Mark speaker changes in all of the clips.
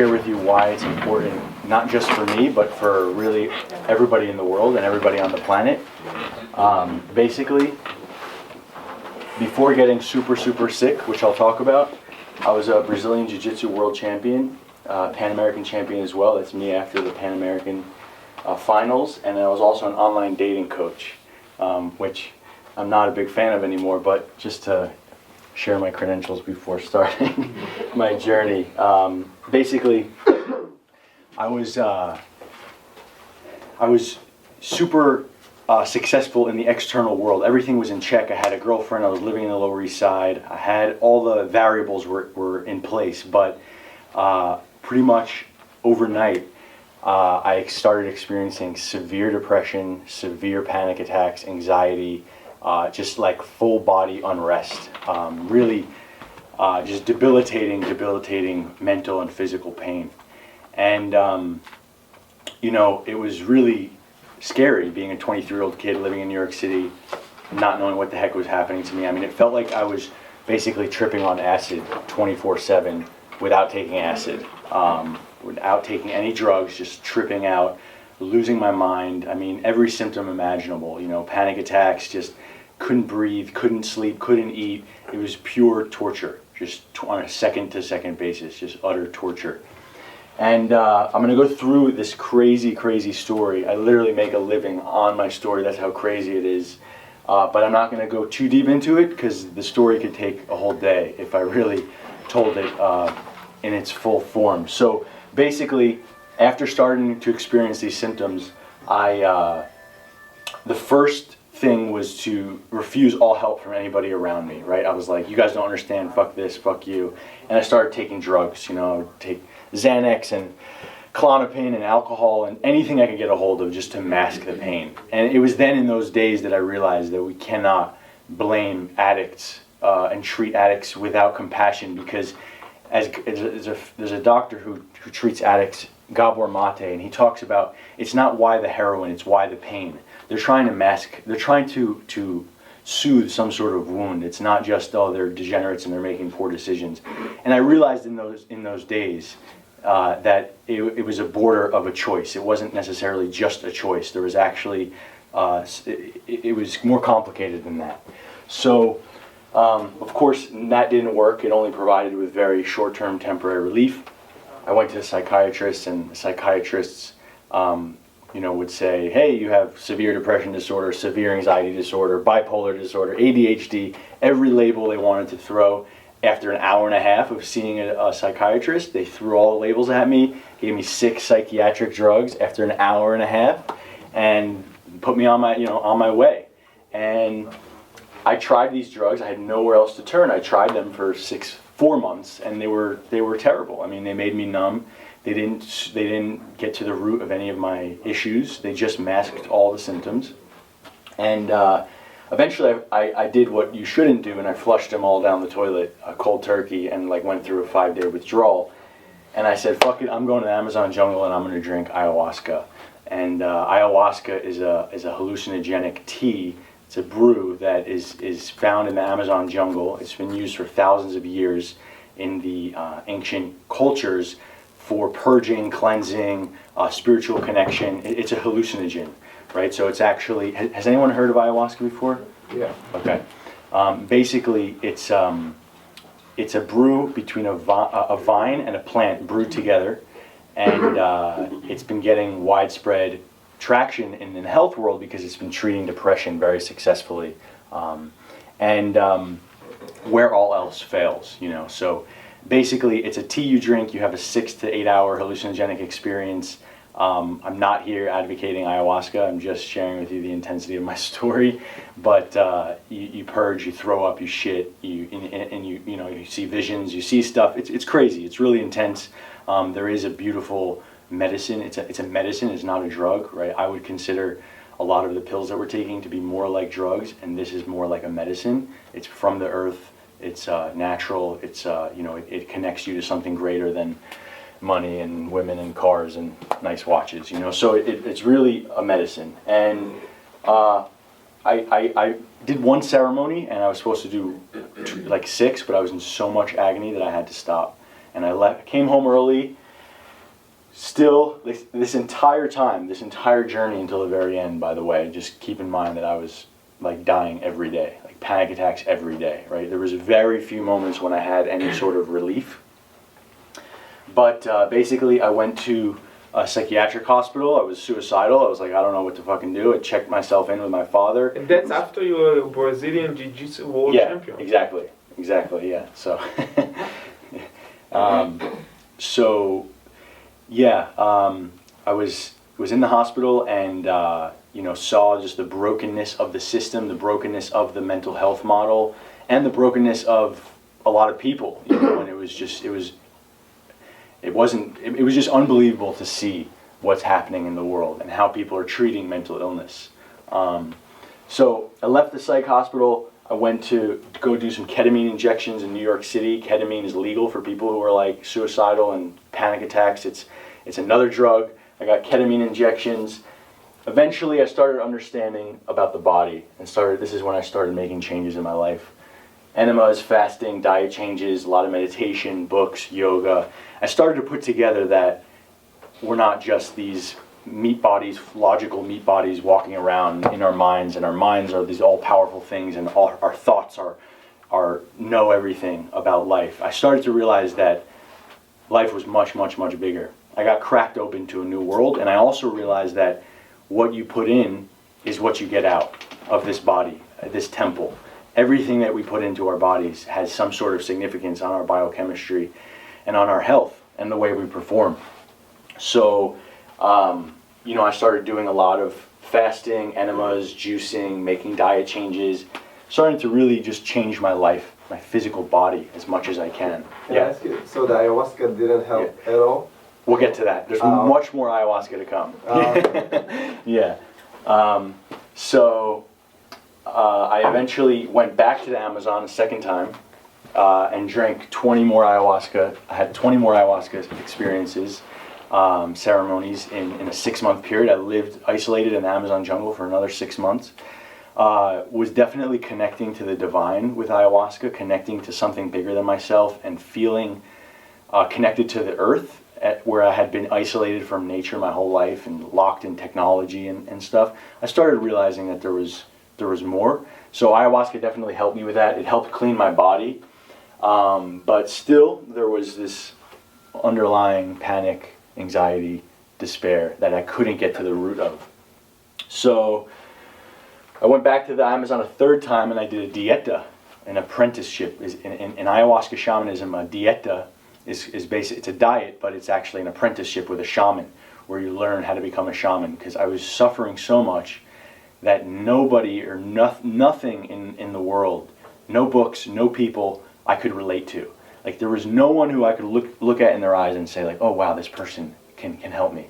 Speaker 1: share with you why it's important, not just for me, but for really everybody in the world and everybody on the planet. Basically, before getting super sick, which I'll talk about, I was a Brazilian Jiu-Jitsu world champion, Pan American champion as well. That's me after the Pan American finals. And I was also an online dating coach, which I'm not a big fan of anymore, but just to share my credentials before starting my journey. Basically, I was super successful in the external world. Everything was in check. I had a girlfriend. I was living in the Lower East Side. I had all the variables were in place, but pretty much overnight, I started experiencing severe depression, severe panic attacks, anxiety, just like full body unrest, really just debilitating mental and physical pain. And, it was really scary being a 23-year-old kid living in New York City, not knowing what the heck was happening to me. I mean, it felt like I was basically tripping on acid 24/7 without taking acid, without taking any drugs, just tripping out, losing my mind. I mean, every symptom imaginable, panic attacks, just couldn't breathe, couldn't sleep, couldn't eat. It was pure torture, just on a second-to-second basis, just utter torture. And I'm going to go through this crazy story. I literally make a living on my story. That's how crazy it is. But I'm not going to go too deep into it because the story could take a whole day if I really told it in its full form. So basically, after starting to experience these symptoms, the first thing was to refuse all help from anybody around me, right? I was like, you guys don't understand, fuck this, fuck you. And I started taking drugs, I would take Xanax and Klonopin and alcohol and anything I could get a hold of just to mask the pain. And it was then in those days that I realized that we cannot blame addicts and treat addicts without compassion, because there's a doctor who treats addicts, Gabor Mate, and he talks about it's not why the heroin, it's why the pain. They're trying to mask, they're trying to soothe some sort of wound. It's not just, they're degenerates and they're making poor decisions. And I realized in those days that it was a border of a choice. It wasn't necessarily just a choice. There was actually, it was more complicated than that. So, of course, that didn't work. It only provided with very short-term temporary relief. I went to the psychiatrist, and the psychiatrists would say, hey, you have severe depression disorder, severe anxiety disorder, bipolar disorder, ADHD, every label they wanted to throw. After an hour and a half of seeing a psychiatrist, they threw all the labels at me, gave me 6 psychiatric drugs after an hour and a half, and put me on my way. And I tried these drugs. I had nowhere else to turn. I tried them for 4 months, and they were terrible. I mean, they made me numb. They didn't get to the root of any of my issues. They just masked all the symptoms. And eventually I did what you shouldn't do, and I flushed them all down the toilet, cold turkey, and went through a 5-day withdrawal. And I said, fuck it, I'm going to the Amazon jungle and I'm going to drink ayahuasca. And ayahuasca is a hallucinogenic tea. It's a brew that is found in the Amazon jungle. It's been used for thousands of years in the ancient cultures for purging, cleansing, spiritual connection. It's a hallucinogen, right? So it's actually, has anyone heard of ayahuasca before?
Speaker 2: Yeah.
Speaker 1: Okay. Basically, it's a brew between a vine and a plant brewed together, and it's been getting widespread traction in the health world because it's been treating depression very successfully, and where all else fails, So basically, it's a tea you drink. You have a 6 to 8 hour hallucinogenic experience. I'm not here advocating ayahuasca. I'm just sharing with you the intensity of my story. But you purge, you throw up, you shit, you see visions, you see stuff. It's crazy. It's really intense. There is a beautiful medicine. It's a medicine. It's not a drug, right? I would consider a lot of the pills that we're taking to be more like drugs, and this is more like a medicine. It's from the earth. It's natural. It's it connects you to something greater than money and women and cars and nice watches. So it's really a medicine. And I did one ceremony, and I was supposed to do 6, but I was in so much agony that I had to stop. And I came home early. still, this entire time, this entire journey until the very end, by the way, just keep in mind that I was like dying every day, like panic attacks every day, right? There was very few moments when I had any sort of relief. But basically, I went to a psychiatric hospital. I was suicidal. I was like, I don't know what to fucking do. I checked myself in with my father.
Speaker 2: And that's after you were a Brazilian Jiu-Jitsu world champion.
Speaker 1: Exactly, yeah. So, I was in the hospital and saw just the brokenness of the system, the brokenness of the mental health model, and the brokenness of a lot of people. And it was just unbelievable to see what's happening in the world and how people are treating mental illness. So I left the psych hospital. I went to go do some ketamine injections in New York City. Ketamine is legal for people who are like suicidal and panic attacks. It's another drug. I got ketamine injections. Eventually I started understanding about the body and this is when I started making changes in my life. Enemas, fasting, diet changes, a lot of meditation, books, yoga. I started to put together that we're not just these meat bodies, logical meat bodies walking around in our minds, and our minds are these all-powerful things, and all our thoughts are know everything about life. I started to realize that life was much, much, much bigger. I got cracked open to a new world, and I also realized that what you put in is what you get out of this body, this temple. Everything that we put into our bodies has some sort of significance on our biochemistry and on our health and the way we perform. So, I started doing a lot of fasting, enemas, juicing, making diet changes, starting to really just change my life, my physical body as much as I can.
Speaker 3: Can I ask you, so the ayahuasca didn't help at all?
Speaker 1: We'll get to that. There's much more ayahuasca to come. Yeah. I eventually went back to the Amazon a second time and drank 20 more ayahuasca. I had 20 more ayahuasca experiences, ceremonies in a 6-month period. I lived isolated in the Amazon jungle for another 6 months. Was definitely connecting to the divine with ayahuasca, connecting to something bigger than myself, and feeling connected to the earth, where I had been isolated from nature my whole life and locked in technology and stuff. I started realizing that there was more. So ayahuasca definitely helped me with that. It helped clean my body. But still, there was this underlying panic, anxiety, despair that I couldn't get to the root of. So I went back to the Amazon a third time and I did a dieta, an apprenticeship. In ayahuasca shamanism, a dieta is basic. It's a diet, but it's actually an apprenticeship with a shaman where you learn how to become a shaman, because I was suffering so much that nobody or nothing in the world, no books, no people I could relate to. Like, there was no one who I could look at in their eyes and say like, oh wow, this person can help me.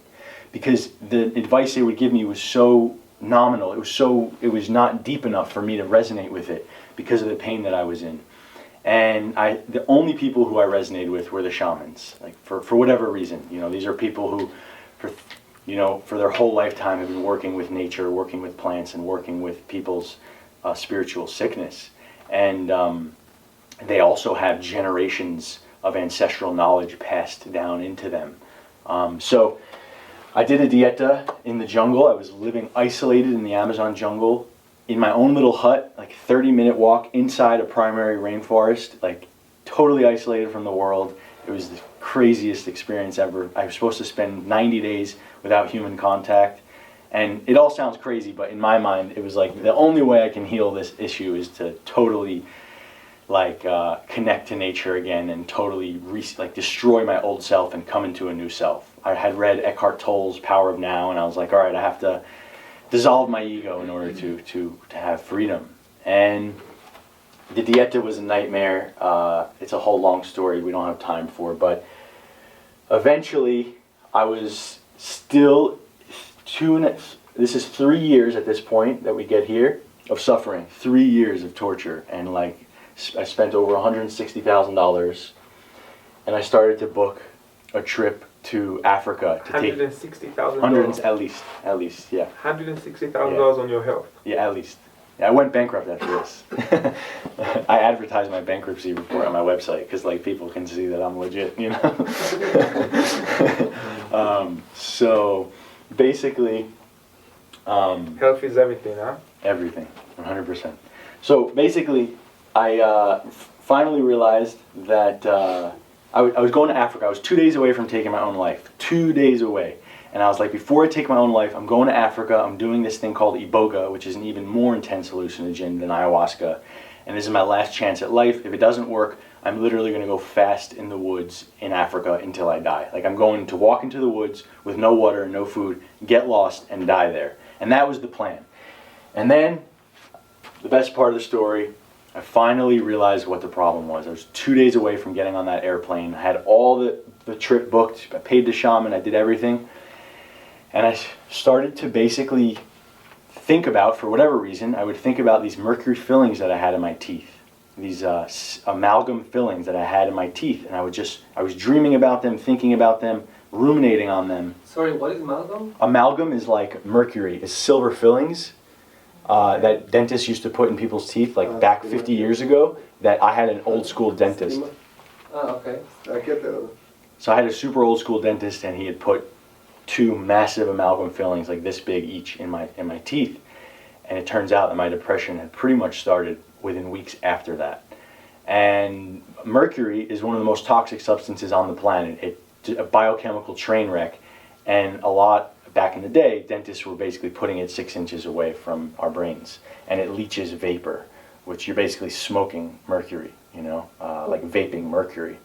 Speaker 1: Because the advice they would give me was so nominal, it was not deep enough for me to resonate with it because of the pain that I was in. And the only people who I resonated with were the shamans, like for whatever reason. These are people who for their whole lifetime have been working with nature, working with plants, and working with people's spiritual sickness. And they also have generations of ancestral knowledge passed down into them. So I did a dieta in the jungle. I was living isolated in the Amazon jungle in my own little hut, like 30-minute walk inside a primary rainforest, like totally isolated from the world. It was the craziest experience ever. I was supposed to spend 90 days without human contact. And it all sounds crazy, but in my mind, it was like the only way I can heal this issue is to totally connect to nature again and totally destroy my old self and come into a new self. I had read Eckhart Tolle's Power of Now, and I was like, all right, I have to dissolve my ego in order to have freedom. And the dieta was a nightmare. It's a whole long story we don't have time for, but eventually I was still this is 3 years at this point that we get here of suffering, 3 years of torture, and I spent over $160,000, and I started to book a trip to Africa to take
Speaker 2: $160,000
Speaker 1: at least, yeah.
Speaker 2: $160,000 on your health.
Speaker 1: Yeah, at least. Yeah, I went bankrupt after this. I advertised my bankruptcy report on my website because people can see that I'm legit, So basically,
Speaker 2: Health is everything, huh?
Speaker 1: everything, 100%. So basically, I finally realized that I was going to Africa. I was 2 days away from taking my own life. 2 days away. And I was like, before I take my own life, I'm going to Africa. I'm doing this thing called Iboga, which is an even more intense hallucinogen than ayahuasca. And this is my last chance at life. If it doesn't work, I'm literally going to go fast in the woods in Africa until I die. Like, I'm going to walk into the woods with no water and no food, get lost, and die there. And that was the plan. And then, the best part of the story, I finally realized what the problem was. I was 2 days away from getting on that airplane. I had all the trip booked. I paid the shaman. I did everything. And I started to basically think about, for whatever reason, I would think about these mercury fillings that I had in my teeth. These amalgam fillings that I had in my teeth. And I was dreaming about them, thinking about them, ruminating on them.
Speaker 3: Sorry, what is amalgam?
Speaker 1: Amalgam is like mercury. It's silver fillings that dentists used to put in people's teeth, like back 50 years ago, that I had an old school dentist.
Speaker 3: Okay. I get that.
Speaker 1: So I had a super old school dentist, and he had put 2 massive amalgam fillings, like this big each, in my teeth. And it turns out that my depression had pretty much started within weeks after that. And mercury is one of the most toxic substances on the planet. It's a biochemical train wreck. And a lot, back in the day, dentists were basically putting it 6 inches away from our brains. And it leaches vapor, which you're basically smoking mercury, like vaping mercury.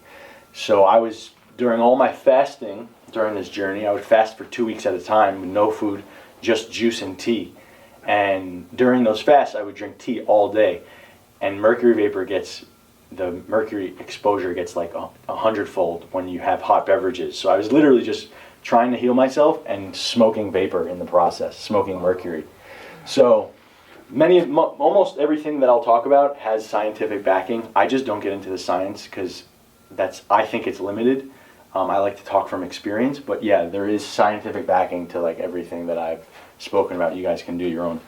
Speaker 1: So I was, during all my fasting, during this journey, I would fast for 2 weeks at a time with no food, just juice and tea. And during those fasts, I would drink tea all day. And mercury vapor the mercury exposure gets like 100-fold when you have hot beverages. So I was literally just trying to heal myself and smoking vapor in the process, smoking mercury. So almost everything that I'll talk about has scientific backing. I just don't get into the science because I think it's limited. I like to talk from experience, but yeah, there is scientific backing to like everything that I've spoken about. You guys can do your own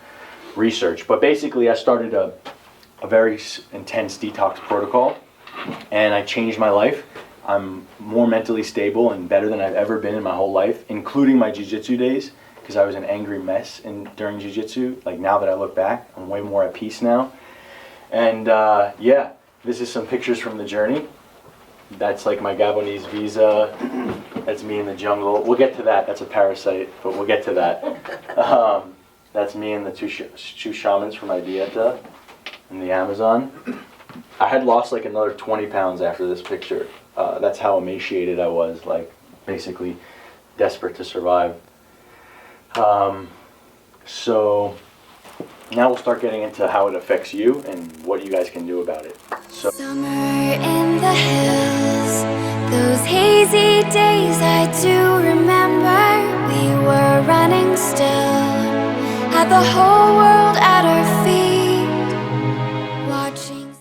Speaker 1: research. But basically, I started a very intense detox protocol, and I changed my life. I'm more mentally stable and better than I've ever been in my whole life, including my jiu-jitsu days, because I was an angry mess during jiu-jitsu. Like, now that I look back, I'm way more at peace now. And yeah, this is some pictures from the journey. That's like my Gabonese visa. That's me in the jungle. We'll get to that. That's a parasite, but we'll get to that. That's me and the two shamans from my dieta in the Amazon. I had lost like another 20 pounds after this picture. That's how emaciated I was, like basically desperate to survive. So now we'll start getting into how it affects you and what you guys can do about it. So.
Speaker 4: Summer in the hills, those hazy days I do remember. We were running still, had the whole world